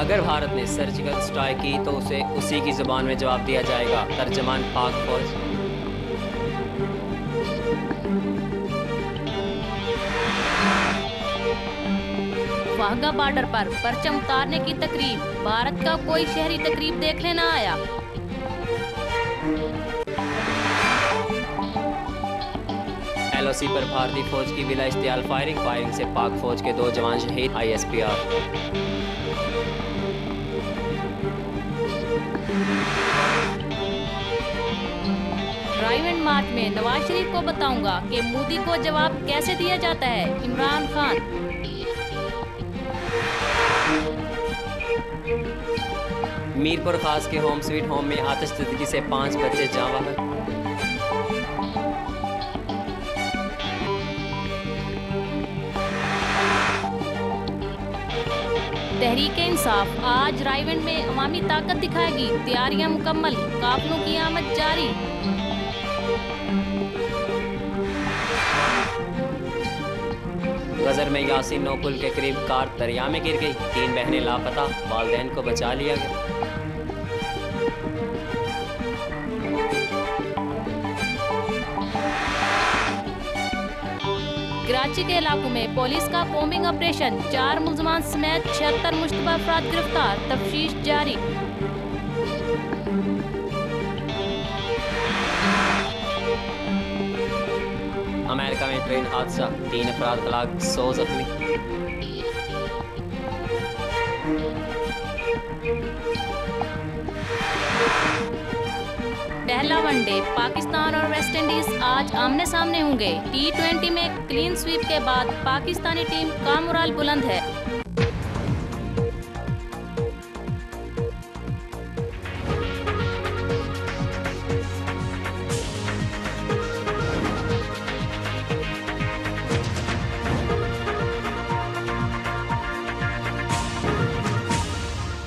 अगर भारत ने surgical strike की तो उसे उसी की जुबान में जवाब दिया जाएगा। तर्जमान पाक फौज। वाघा बॉर्डर पर परचम उतारने की तकरीब, भारत का कोई शहरी तकरीब देखने न आया। LOC पर भारतीय फौज की बिला इश्तियाल फायरिंग से पाक फौज के 2 जवान शहीद। ISPR। ड्राइव एंड मार्च में नवाज शरीफ को बताऊंगा कि मोदी को जवाब कैसे दिया जाता है। इमरान खान। मीरपुर खास के होम स्वीट होम में आतिशबाजी से 5 बच्चे जाँ बहक। तहरीके इंसाफ आज रायगढ़ में अवामी ताकत दिखाएगी। तैयारियां मुकम्मल, काफिलों की आमद जारी। गजर में यासीन नौपुल के करीब कार दरिया में गिर गई। 3 बहनें लापता, वालिदैन को बचा लिया गया। कराची के इलाकों में पुलिस का कॉम्बिंग ऑपरेशन, 4 मुलजमान समेत 76 मुश्तबा अफराद गिरफ्तार, तफ्तीश जारी। अमेरिका में ट्रेन हादसा, 3 अफराद हलाक, 100 जख्मी। पहला वनडे पाकिस्तान और वेस्ट इंडीज आज आमने सामने होंगे। T20 में क्लीन स्वीप के बाद पाकिस्तानी टीम का मोराल बुलंद है।